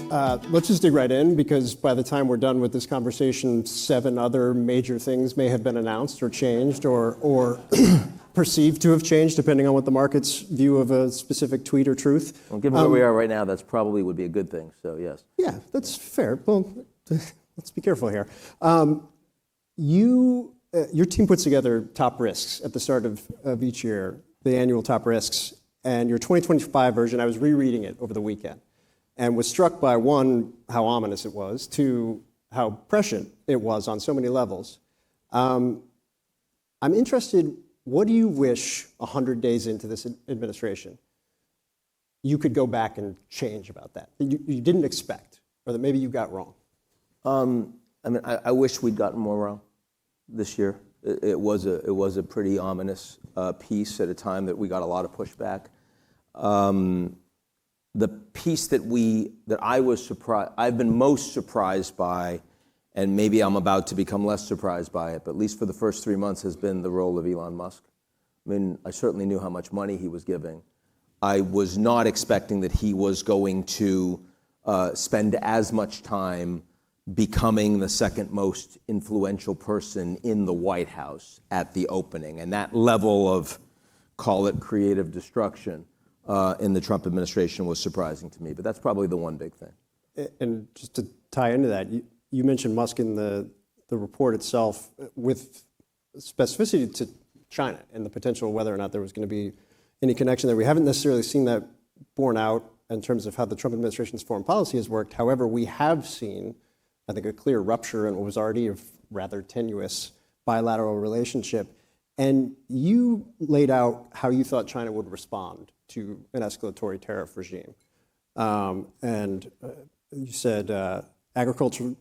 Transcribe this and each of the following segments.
Let's just dig right in, because by the time we're done with this conversation, 7 other major things may have been announced or changed or perceived to have changed, depending on what the market's view of a specific tweet or truth. Well, given where we are right now, that's probably would be a good thing, so yes. Yeah, that's fair. Well, let's be careful here. Your team puts together top risks at the start of each year, the annual top risks, and your 2025 version, I was rereading it over the weekend, and was struck by, 1, how ominous it was, 2, how prescient it was on so many levels. I'm interested, what do you wish 100 days into this administration you could go back and change about that you didn't expect, or that maybe you got wrong? I wish we'd gotten more wrong this year. It was a pretty ominous piece at a time that we got a lot of pushback. The piece that I was surprised, I've been most surprised by, and maybe I'm about to become less surprised by it, but at least for the first 3 months, has been the role of Elon Musk. I mean, I certainly knew how much money he was giving. I was not expecting that he was going to spend as much time becoming the second most influential person in the White House at the opening. And that level of, call it creative destruction, in the Trump administration was surprising to me. But that's probably the one big thing. And just to tie into that, you mentioned Musk in the report itself with specificity to China and the potential whether or not there was going to be any connection there. We haven't necessarily seen that borne out in terms of how the Trump administration's foreign policy has worked. However, we have seen, I think, a clear rupture in what was already a rather tenuous bilateral relationship. And you laid out how you thought China would respond to an escalatory tariff regime. And you said agricultural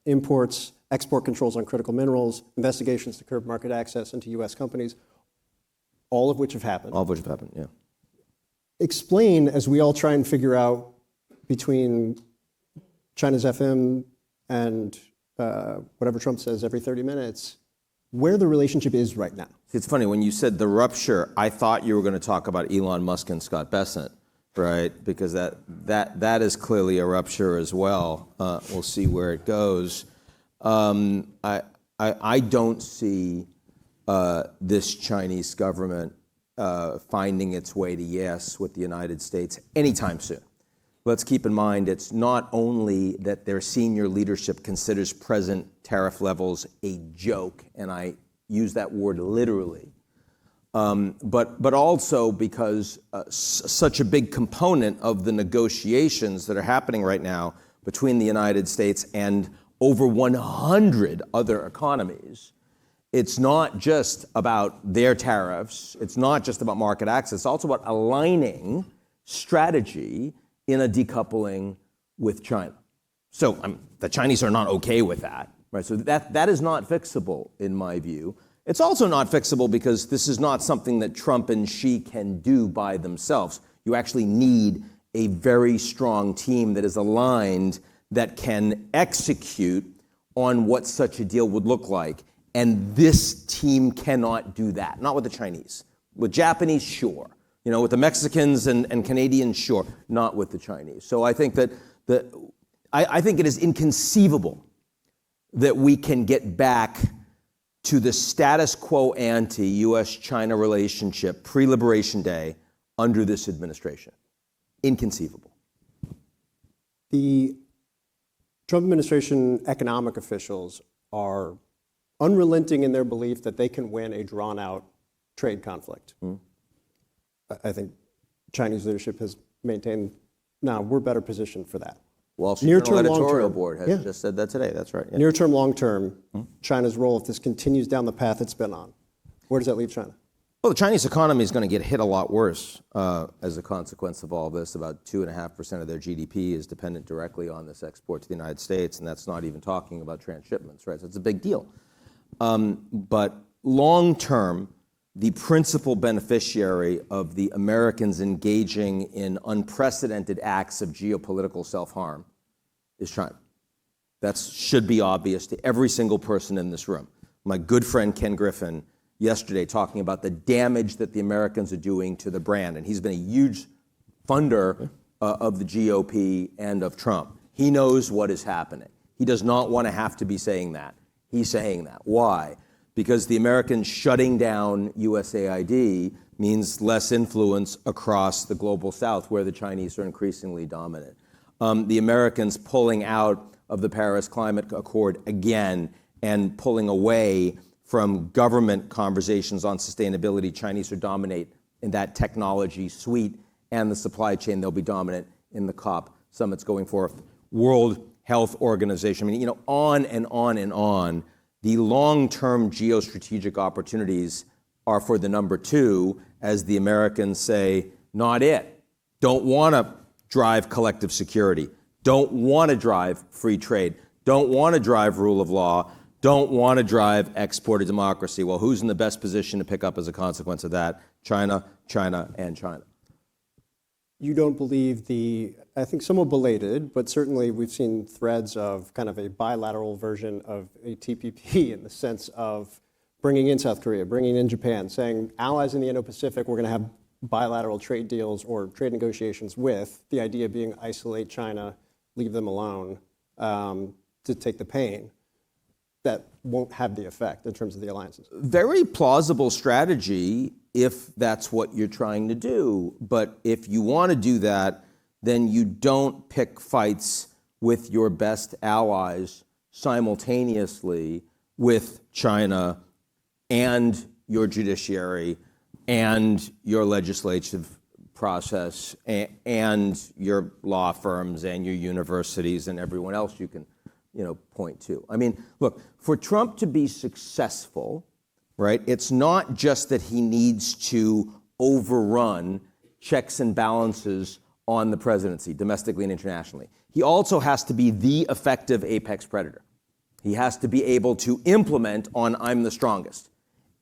imports, export controls on critical minerals, investigations to curb market access into U.S. companies, all of which have happened. All of which have happened, yeah. Explain, as we all try and figure out between China's FM and whatever Trump says every 30 minutes, where the relationship is right now. It's funny, when you said the rupture, I thought you were going to talk about Elon Musk and Scott Bessent, right? Because that is clearly a rupture as well. We'll see where it goes. I don't see this Chinese government finding its way to yes with the United States anytime soon. Let's keep in mind, it's not only that their senior leadership considers present tariff levels a joke, and I use that word literally, but also because such a big component of the negotiations that are happening right now between the United States and over 100 other economies, it's not just about their tariffs, it's not just about market access, it's also about aligning strategy in a decoupling with China. So the Chinese are not okay with that, right? So that is not fixable in my view. It's also not fixable because this is not something that Trump and Xi can do by themselves. You actually need a very strong team that is aligned, that can execute on what such a deal would look like. And this team cannot do that, not with the Chinese. With Japanese, sure. You know, with the Mexicans and Canadians, sure, not with the Chinese. So I think that I think it is inconceivable that we can get back to the status quo ante U.S.-China relationship pre-Liberation Day under this administration. Inconceivable. The Trump administration economic officials are unrelenting in their belief that they can win a drawn-out trade conflict. I think Chinese leadership has maintained, now we're better positioned for that. Wall Street Journal editorial board has just said that today, that's right. Yeah. Near term, long term, China's role, if this continues down the path it's been on, where does that leave China? Well, the Chinese economy is going to get hit a lot worse as a consequence of all this. About 2.5% of their GDP is dependent directly on this export to the United States, and that's not even talking about transshipments, right? So it's a big deal. But long term, the principal beneficiary of the Americans engaging in unprecedented acts of geopolitical self-harm is China. That should be obvious to every single person in this room. My good friend Ken Griffin yesterday talking about the damage that the Americans are doing to the brand, and he's been a huge funder of the GOP and of Trump. He knows what is happening. He does not want to have to be saying that. He's saying that. Why? Because the Americans shutting down USAID means less influence across the global south, where the Chinese are increasingly dominant. The Americans pulling out of the Paris Climate Accord again and pulling away from government conversations on sustainability. Chinese are dominate in that technology suite and the supply chain. They'll be dominant in the COP summits going forth. World Health Organization. I mean, on and on and on. The long-term geostrategic opportunities are for the number two, as the Americans say, not it. Don't want to drive collective security. Don't want to drive free trade. Don't want to drive rule of law. Don't want to drive exported democracy. Well, who's in the best position to pick up as a consequence of that? China, China, and China. You don't believe I think somewhat belated, but certainly we've seen threads of kind of a bilateral version of a TPP in the sense of bringing in South Korea, bringing in Japan, saying allies in the Indo-Pacific, we're going to have bilateral trade deals or trade negotiations with, the idea being isolate China, leave them alone to take the pain. That won't have the effect in terms of the alliances. Very plausible strategy if that's what you're trying to do. But if you want to do that, then you don't pick fights with your best allies simultaneously with China and your judiciary and your legislative process and your law firms and your universities and everyone else you can point to. I mean, look, for Trump to be successful, right, it's not just that he needs to overrun checks and balances on the presidency, domestically and internationally. He also has to be the effective apex predator. He has to be able to implement on I'm the strongest.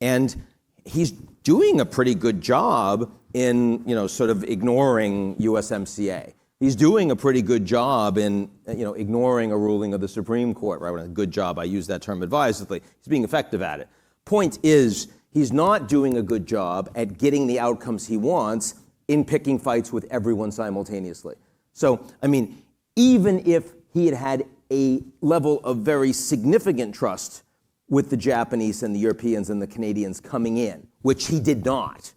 And he's doing a pretty good job in, sort of ignoring USMCA. He's doing a pretty good job in, ignoring a ruling of the Supreme Court, right? When a good job, I use that term advisedly. He's being effective at it. Point is, he's not doing a good job at getting the outcomes he wants in picking fights with everyone simultaneously. So, I mean, even if he had had a level of very significant trust with the Japanese and the Europeans and the Canadians coming in, which he did not,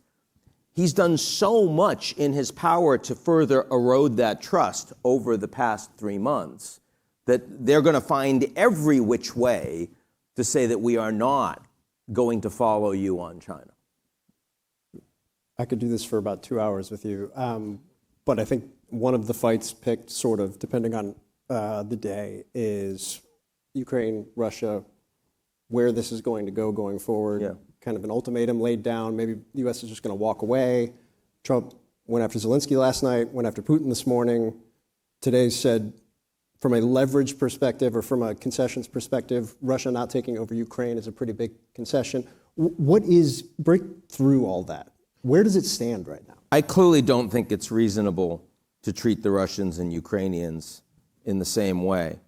he's done so much in his power to further erode that trust over the past 3 months that they're going to find every which way to say that we are not going to follow you on China. I could do this for about 2 hours with you, but I think one of the fights picked, sort of, depending on the day, is Ukraine, Russia, where this is going to go going forward. Yeah. Kind of an ultimatum laid down. Maybe the U.S. is just going to walk away. Trump went after Zelensky last night, went after Putin this morning. Today said, from a leverage perspective or from a concessions perspective, Russia not taking over Ukraine is a pretty big concession. Break through all that. Where does it stand right now? I clearly don't think it's reasonable to treat the Russians and Ukrainians in the same way.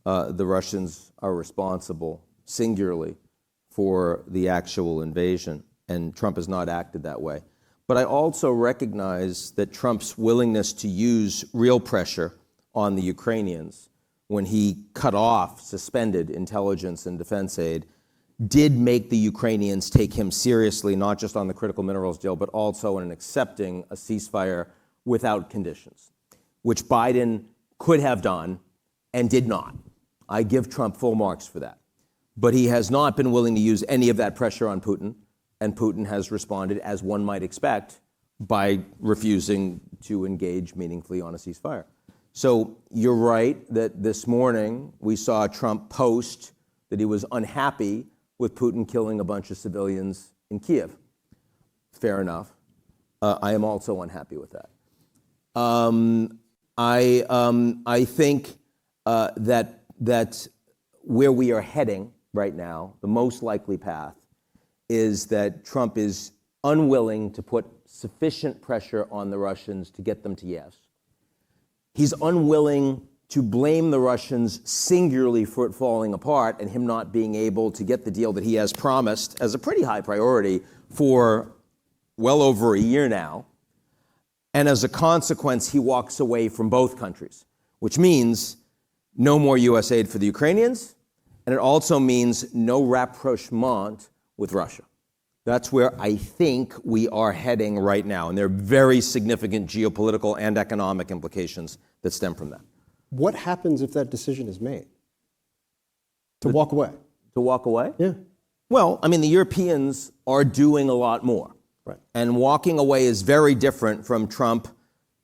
The Russians are responsible singularly for the actual invasion, and Trump has not acted that way. But I also recognize that Trump's willingness to use real pressure on the Ukrainians when he suspended intelligence and defense aid, did make the Ukrainians take him seriously, not just on the critical minerals deal, but also in accepting a ceasefire without conditions, which Biden could have done and did not. I give Trump full marks for that. But he has not been willing to use any of that pressure on Putin, and Putin has responded, as one might expect, by refusing to engage meaningfully on a ceasefire. So you're right that this morning we saw Trump post that he was unhappy with Putin killing a bunch of civilians in Kiev. Fair enough. I am also unhappy with that. I think that where we are heading right now, the most likely path, is that Trump is unwilling to put sufficient pressure on the Russians to get them to yes. He's unwilling to blame the Russians singularly for it falling apart and him not being able to get the deal that he has promised as a pretty high priority for well over a year now. And as a consequence, he walks away from both countries, which means no more U.S. aid for the Ukrainians, and it also means no rapprochement with Russia. That's where I think we are heading right now, and there are very significant geopolitical and economic implications that stem from that. What happens if that decision is made? To walk away? To walk away? Yeah. Well, I mean, the Europeans are doing a lot more. Right. And walking away is very different from Trump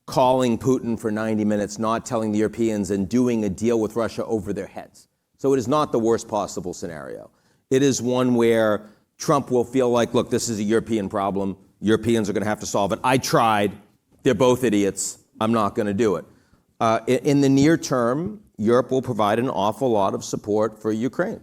calling Putin for 90 minutes, not telling the Europeans, and doing a deal with Russia over their heads. So it is not the worst possible scenario. It is one where Trump will feel like, look, this is a European problem. Europeans are going to have to solve it. I tried. They're both idiots. I'm not going to do it. In the near term, Europe will provide an awful lot of support for Ukraine.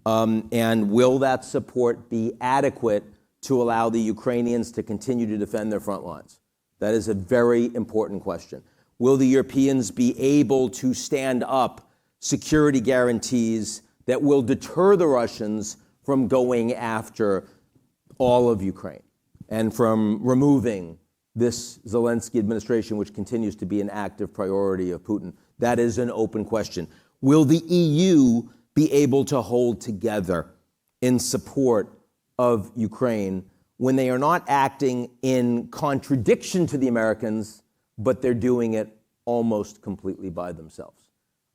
And will that support be adequate to allow the Ukrainians to continue to defend their front lines? That is a very important question. Will the Europeans be able to stand up security guarantees that will deter the Russians from going after all of Ukraine and from removing this Zelensky administration, which continues to be an active priority of Putin? That is an open question. Will the EU be able to hold together in support of Ukraine when they are not acting in contradiction to the Americans, but they're doing it almost completely by themselves?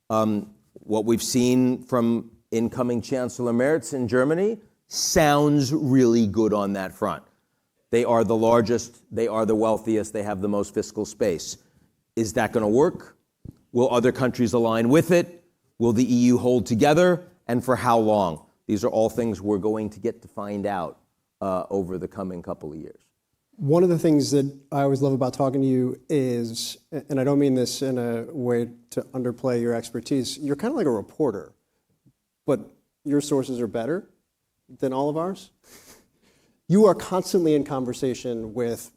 What we've seen from incoming Chancellor Merz in Germany sounds really good on that front. They are the largest, they are the wealthiest, they have the most fiscal space. Is that going to work? Will other countries align with it? Will the EU hold together? And for how long? These are all things we're going to get to find out over the coming couple of years. One of the things that I always love about talking to you is, and I don't mean this in a way to underplay your expertise, you're kind of like a reporter, but your sources are better than all of ours. You are constantly in conversation with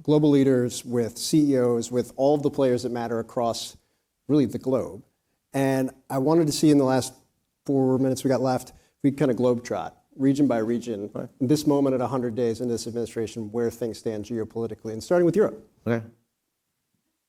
global leaders, with CEOs, with all of the players that matter across really the globe. And I wanted to see in the last 4 minutes we got left, we kind of globetrot, region by region, right, in this moment at 100 days in this administration, where things stand geopolitically, and starting with Europe. Okay.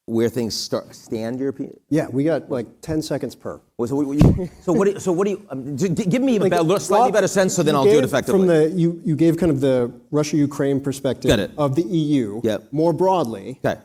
Where things stand European? Yeah, we got like 10 seconds per. Well, so what do you give me a slightly better sense, so then I'll do it effectively. You gave kind of the Russia-Ukraine perspective of the EU. Yep. More broadly, okay,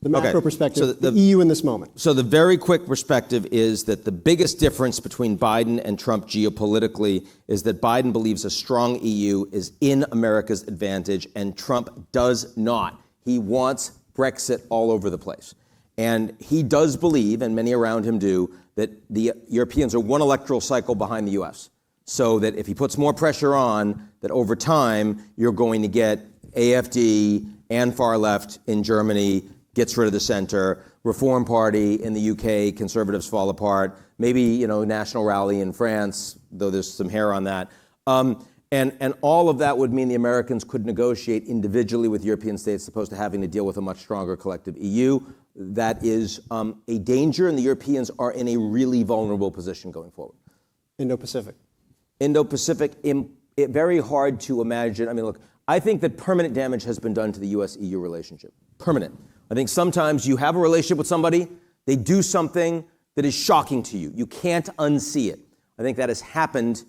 the macro perspective, so the EU in this moment. So the very quick perspective is that the biggest difference between Biden and Trump geopolitically is that Biden believes a strong EU is in America's advantage, and Trump does not. He wants Brexit all over the place. And he does believe, and many around him do, that the Europeans are one electoral cycle behind the US. So that if he puts more pressure on, that over time, you're going to get AfD and far left in Germany gets rid of the center, Reform Party in the UK, Conservatives fall apart, maybe, National Rally in France, though there's some hair on that. And all of that would mean the Americans could negotiate individually with European states as opposed to having to deal with a much stronger collective EU. That is a danger, and the Europeans are in a really vulnerable position going forward. Indo-Pacific. Indo-Pacific, very hard to imagine. I mean, look, I think that permanent damage has been done to the US-EU relationship. Permanent. I think sometimes you have a relationship with somebody, they do something that is shocking to you. You can't unsee it. I think that has happened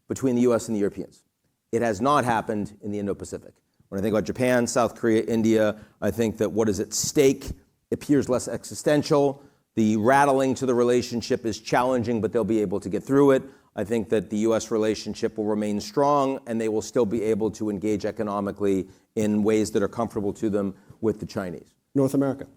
between the US and the Europeans. It has not happened in the Indo-Pacific. When I think about Japan, South Korea, India, I think that what is at stake appears less existential. The rattling to the relationship is challenging, but they'll be able to get through it. I think that the US relationship will remain strong, and they will still be able to engage economically in ways that are comfortable to them with the Chinese. North America.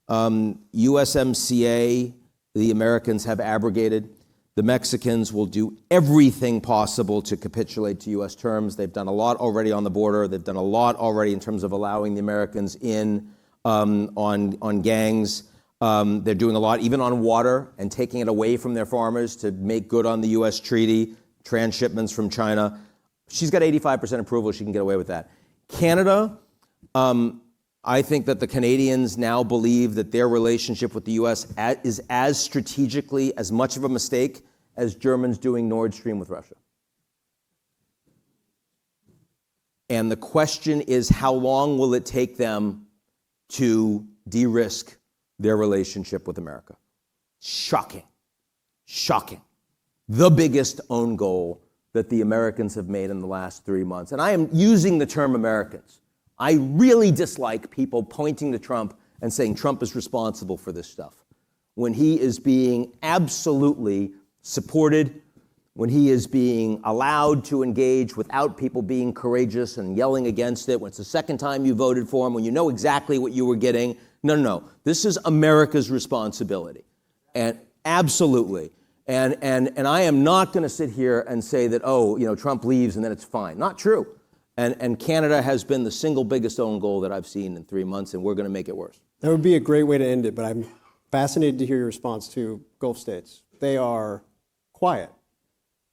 USMCA, the Americans have abrogated. The Mexicans will do everything possible to capitulate to U.S. terms. They've done a lot already on the border. They've done a lot already in terms of allowing the Americans in on gangs. They're doing a lot even on water and taking it away from their farmers to make good on the U.S. treaty, transshipments from China. She's got 85% approval. She can get away with that. Canada, I think that the Canadians now believe that their relationship with the U.S. is as strategically as much of a mistake as Germans doing Nord Stream with Russia. And the question is, how long will it take them to de-risk their relationship with America. Shocking. Shocking. The biggest own goal that the Americans have made in the last 3 months. And I am using the term Americans. I really dislike people pointing to Trump and saying Trump is responsible for this stuff, when he is being absolutely supported, when he is being allowed to engage without people being courageous and yelling against it, when it's the second time you voted for him, when you know exactly what you were getting. No. This is America's responsibility. And absolutely. And I am not going to sit here and say that, Trump leaves and then it's fine. Not true. And Canada has been the single biggest own goal that I've seen in 3 months, and we're going to make it worse. That would be a great way to end it, but I'm fascinated to hear your response to Gulf states. They are quiet.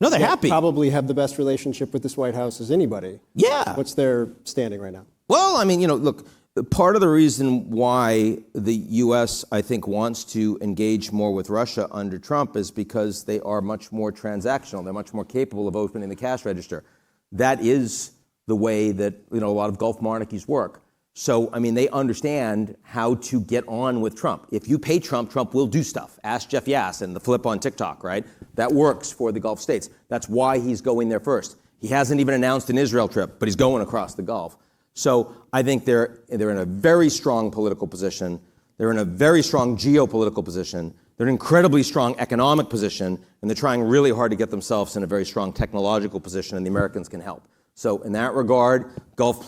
No, they're happy. Probably have the best relationship with this White House as anybody. Yeah. What's their standing right now? Well, I mean, look, part of the reason why the U.S., I think, wants to engage more with Russia under Trump is because they are much more transactional. They're much more capable of opening the cash register. That is the way that, a lot of Gulf monarchies work. So, I mean, they understand how to get on with Trump. If you pay Trump, Trump will do stuff. Ask Jeff Yass and the flip on TikTok, right? That works for the Gulf states. That's why he's going there first. He hasn't even announced an Israel trip, but he's going across the Gulf. So I think they're in a very strong political position. They're in a very strong geopolitical position. They're in an incredibly strong economic position, and they're trying really hard to get themselves in a very strong technological position, and the Americans can help. So in that regard, Gulf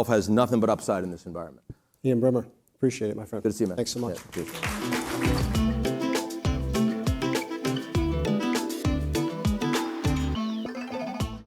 has nothing but upside in this environment. Ian Bremmer, appreciate it, my friend. Good to see you, man. Thanks so much. Yeah,